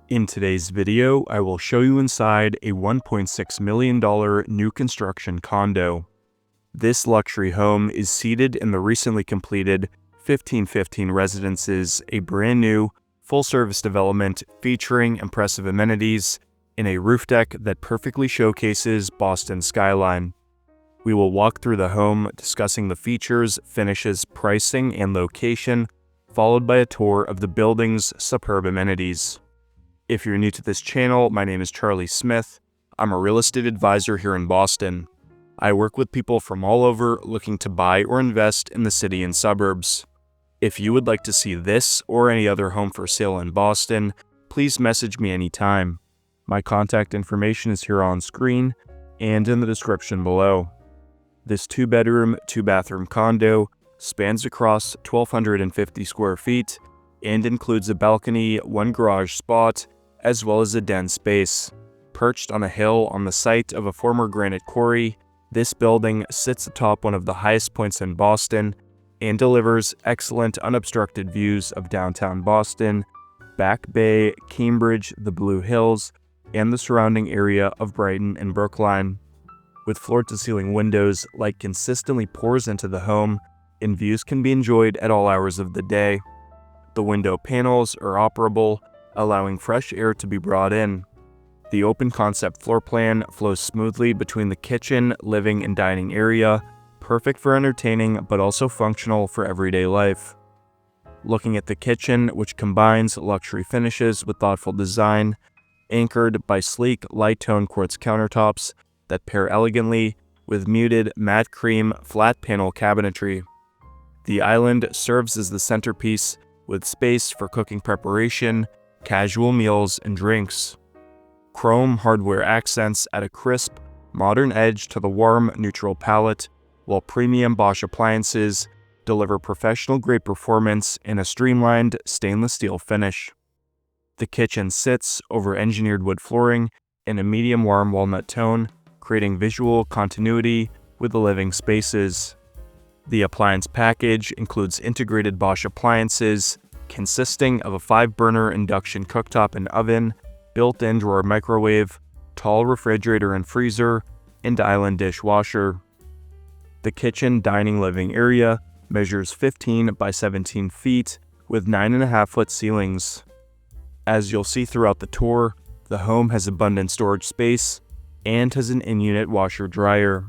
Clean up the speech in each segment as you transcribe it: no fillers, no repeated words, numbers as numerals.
In today's video, I will show you inside a $1.6 million new construction condo. This luxury home is seated in the recently completed 1515 Residences, a brand new, full-service development featuring impressive amenities in a roof deck that perfectly showcases Boston's skyline. We will walk through the home, discussing the features, finishes, pricing, and location, followed by a tour of the building's superb amenities. If you're new to this channel, my name is Charlie Smith. I'm a real estate advisor here in Boston. I work with people from all over looking to buy or invest in the city and suburbs. If you would like to see this or any other home for sale in Boston, please message me anytime. My contact information is here on screen and in the description below. This 2-bedroom, 2-bathroom condo spans across 1,250 square feet and includes a balcony, 1 garage spot, as well as a den space. Perched on a hill on the site of a former granite quarry, this building sits atop one of the highest points in Boston and delivers excellent unobstructed views of downtown Boston, Back Bay, Cambridge, the Blue Hills, and the surrounding area of Brighton and Brookline. With floor-to-ceiling windows, light consistently pours into the home, and views can be enjoyed at all hours of the day. The window panels are operable, allowing fresh air to be brought in. The open concept floor plan flows smoothly between the kitchen, living, and dining area, perfect for entertaining but also functional for everyday life. Looking at the kitchen, which combines luxury finishes with thoughtful design, anchored by sleek light-tone quartz countertops that pair elegantly with muted matte cream flat panel cabinetry. The island serves as the centerpiece, with space for cooking preparation, casual meals, and drinks. Chrome hardware accents add a crisp, modern edge to the warm, neutral palette, while premium Bosch appliances deliver professional-grade performance in a streamlined stainless steel finish. The kitchen sits over engineered wood flooring in a medium warm walnut tone, creating visual continuity with the living spaces. The appliance package includes integrated Bosch appliances, consisting of a 5-burner induction cooktop and oven, built-in drawer microwave, tall refrigerator and freezer, and island dishwasher. The kitchen dining living area measures 15 by 17 feet with 9.5-foot ceilings. As you'll see throughout the tour, the home has abundant storage space and has an in-unit washer-dryer.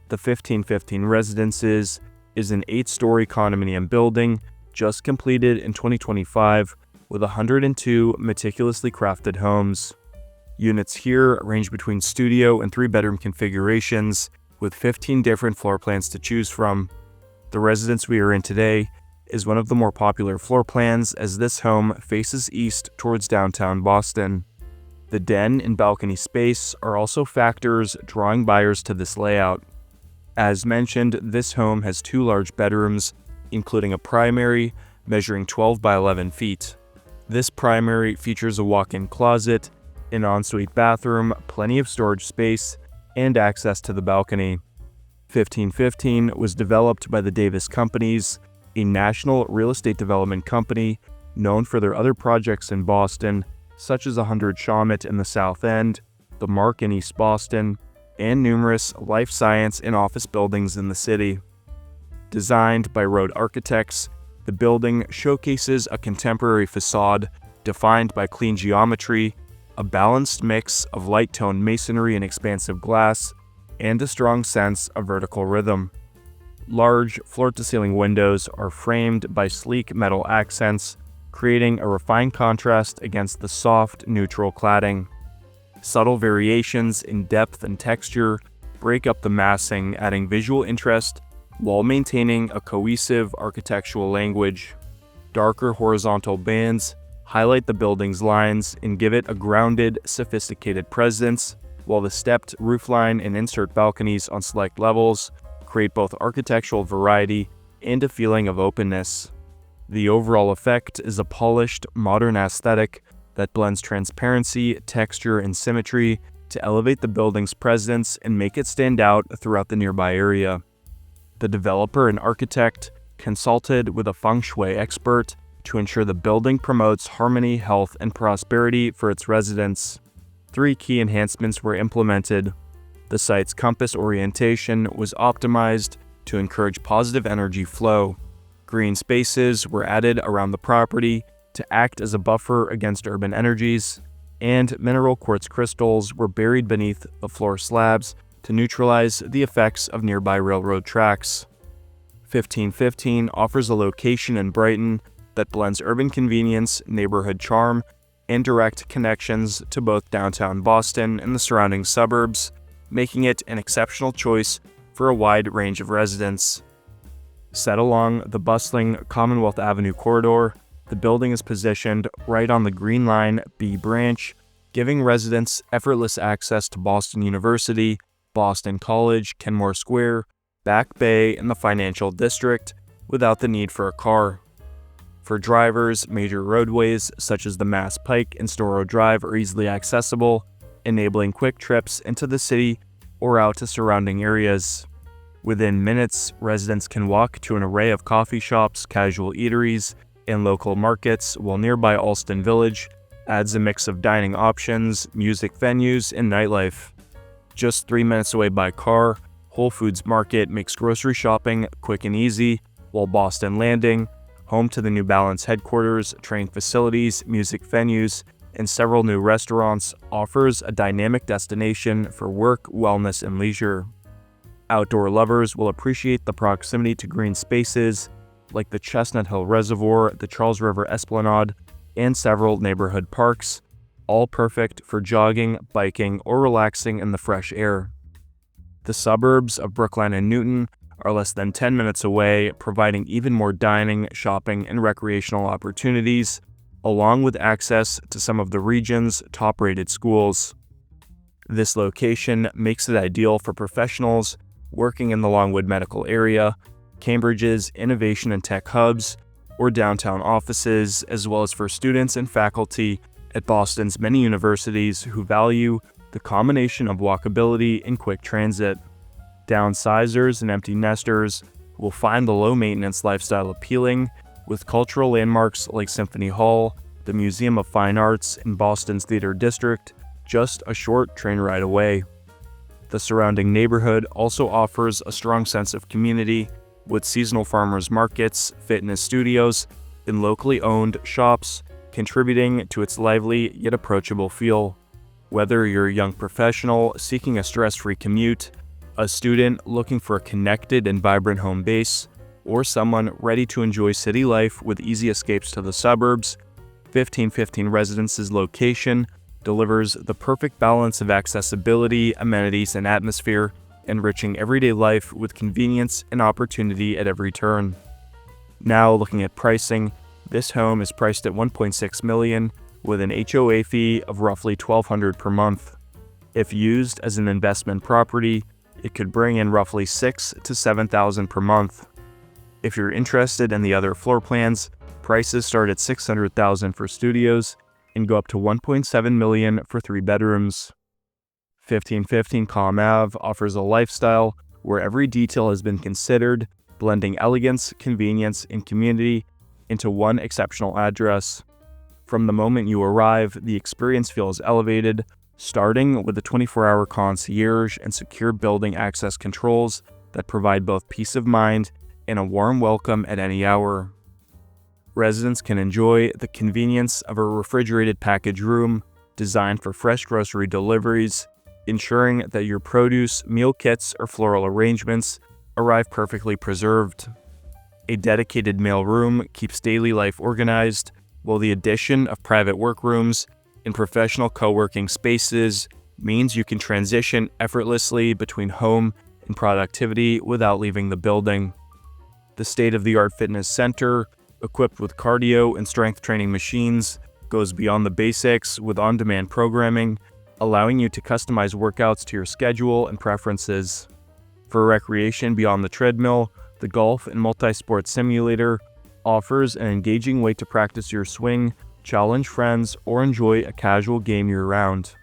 The 1515 Residences is an 8-story condominium building just completed in 2025 with 102 meticulously crafted homes. Units here range between studio and 3-bedroom configurations with 15 different floor plans to choose from. The residence we are in today is one of the more popular floor plans, as this home faces east towards downtown Boston. The den and balcony space are also factors drawing buyers to this layout. As mentioned, this home has 2 large bedrooms, including a primary measuring 12 by 11 feet. This primary features a walk-in closet, an ensuite bathroom, plenty of storage space, and access to the balcony. 1515 was developed by the Davis Companies, a national real estate development company known for their other projects in Boston, such as 100 Shawmut in the South End, the Mark in East Boston, and numerous life science and office buildings in the city. Designed by Rhode Architects, the building showcases a contemporary facade defined by clean geometry, a balanced mix of light-toned masonry and expansive glass, and a strong sense of vertical rhythm. Large floor-to-ceiling windows are framed by sleek metal accents, creating a refined contrast against the soft, neutral cladding. Subtle variations in depth and texture break up the massing, adding visual interest while maintaining a cohesive architectural language. Darker horizontal bands highlight the building's lines and give it a grounded, sophisticated presence, while the stepped roofline and insert balconies on select levels create both architectural variety and a feeling of openness. The overall effect is a polished, modern aesthetic that blends transparency, texture, and symmetry to elevate the building's presence and make it stand out throughout the nearby area. The developer and architect consulted with a feng shui expert to ensure the building promotes harmony, health, and prosperity for its residents. 3 key enhancements were implemented. The site's compass orientation was optimized to encourage positive energy flow. Green spaces were added around the property to act as a buffer against urban energies, and mineral quartz crystals were buried beneath the floor slabs to neutralize the effects of nearby railroad tracks. 1515 offers a location in Brighton that blends urban convenience, neighborhood charm, and direct connections to both downtown Boston and the surrounding suburbs, making it an exceptional choice for a wide range of residents. Set along the bustling Commonwealth Avenue corridor, the building is positioned right on the Green Line B branch, giving residents effortless access to Boston University, Boston College, Kenmore Square, Back Bay, and the financial district without the need for a car. For drivers, major roadways such as the Mass Pike and Storrow Drive are easily accessible, enabling quick trips into the city or out to surrounding areas. Within minutes, residents can walk to an array of coffee shops, casual eateries, and local markets, while nearby Alston Village adds a mix of dining options, music venues, and nightlife. Just 3 minutes away by car, Whole Foods Market makes grocery shopping quick and easy, while Boston Landing, home to the New Balance headquarters, training facilities, music venues, and several new restaurants, offers a dynamic destination for work, wellness, and leisure. Outdoor lovers will appreciate the proximity to green spaces like the Chestnut Hill Reservoir, the Charles River Esplanade, and several neighborhood parks, all perfect for jogging, biking, or relaxing in the fresh air. The suburbs of Brookline and Newton are less than 10 minutes away, providing even more dining, shopping, and recreational opportunities, along with access to some of the region's top-rated schools. This location makes it ideal for professionals working in the Longwood medical area, Cambridge's innovation and tech hubs, or downtown offices, as well as for students and faculty at Boston's many universities who value the combination of walkability and quick transit. Downsizers and empty nesters will find the low-maintenance lifestyle appealing, with cultural landmarks like Symphony Hall, the Museum of Fine Arts, and Boston's Theater District just a short train ride away. The surrounding neighborhood also offers a strong sense of community, with seasonal farmers markets, fitness studios, and locally owned shops contributing to its lively yet approachable feel. Whether you're a young professional seeking a stress-free commute, a student looking for a connected and vibrant home base, or someone ready to enjoy city life with easy escapes to the suburbs, 1515 Residence's location delivers the perfect balance of accessibility, amenities, and atmosphere, enriching everyday life with convenience and opportunity at every turn. Now looking at pricing, this home is priced at $1.6 million with an HOA fee of roughly $1,200 per month. If used as an investment property, it could bring in roughly $6,000 to $7,000 per month. If you're interested in the other floor plans, prices start at $600,000 for studios and go up to $1.7 million for 3 bedrooms. 1515 Comm Ave offers a lifestyle where every detail has been considered, blending elegance, convenience, and community into one exceptional address. From the moment you arrive, the experience feels elevated, starting with the 24-hour concierge and secure building access controls that provide both peace of mind and a warm welcome at any hour. Residents can enjoy the convenience of a refrigerated package room designed for fresh grocery deliveries, ensuring that your produce, meal kits, or floral arrangements arrive perfectly preserved. A dedicated mail room keeps daily life organized, while the addition of private workrooms and professional co-working spaces means you can transition effortlessly between home and productivity without leaving the building. The state-of-the-art fitness center, equipped with cardio and strength training machines, goes beyond the basics with on-demand programming, allowing you to customize workouts to your schedule and preferences. For recreation beyond the treadmill, the golf and multi-sport simulator offers an engaging way to practice your swing, challenge friends, or enjoy a casual game year-round.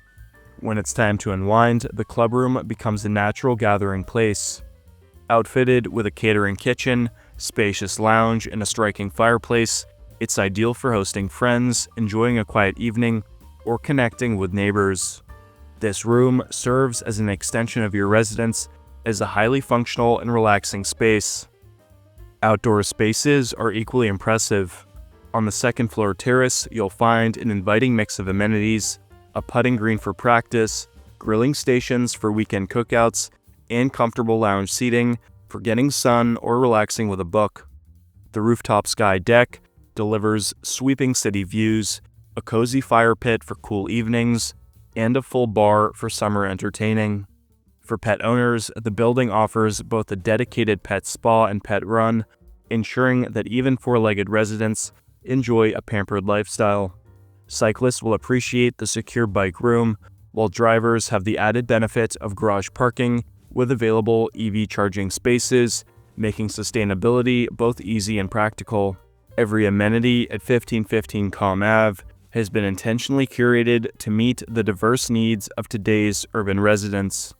When it's time to unwind, the clubroom becomes a natural gathering place. Outfitted with a catering kitchen, spacious lounge, and a striking fireplace, It's ideal for hosting friends, enjoying a quiet evening, or connecting with neighbors. This room serves as an extension of your residence as a highly functional and relaxing space. Outdoor spaces are equally impressive. On the second floor terrace, you'll find an inviting mix of amenities, a putting green for practice, grilling stations for weekend cookouts, and comfortable lounge seating for getting sun or relaxing with a book. The rooftop sky deck delivers sweeping city views, a cozy fire pit for cool evenings, and a full bar for summer entertaining. For pet owners, the building offers both a dedicated pet spa and pet run, ensuring that even four-legged residents enjoy a pampered lifestyle. Cyclists will appreciate the secure bike room, while drivers have the added benefit of garage parking with available EV charging spaces, making sustainability both easy and practical. Every amenity at 1515 Com Ave has been intentionally curated to meet the diverse needs of today's urban residents.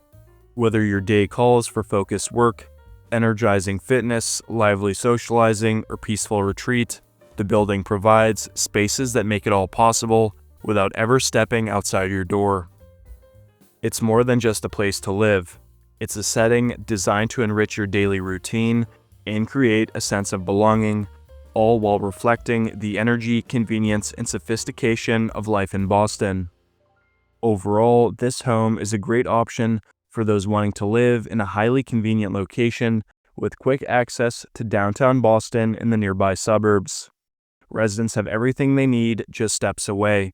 Whether your day calls for focused work, energizing fitness, lively socializing, or peaceful retreat, the building provides spaces that make it all possible without ever stepping outside your door. It's more than just a place to live. It's a setting designed to enrich your daily routine and create a sense of belonging, all while reflecting the energy, convenience, and sophistication of life in Boston. Overall, this home is a great option for those wanting to live in a highly convenient location with quick access to downtown Boston and the nearby suburbs. Residents have everything they need just steps away.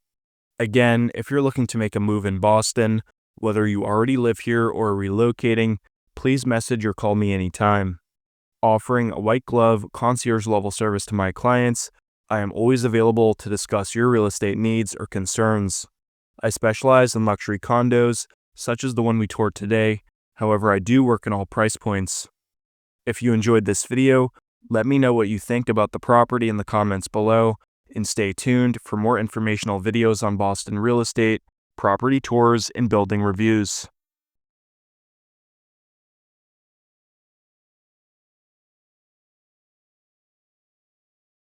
Again, if you're looking to make a move in Boston, whether you already live here or are relocating, please message or call me anytime. Offering a white glove concierge level service to my clients, I am always available to discuss your real estate needs or concerns. I specialize in luxury condos, such as the one we toured today. However, I do work in all price points. If you enjoyed this video, let me know what you think about the property in the comments below, and stay tuned for more informational videos on Boston real estate, property tours, and building reviews.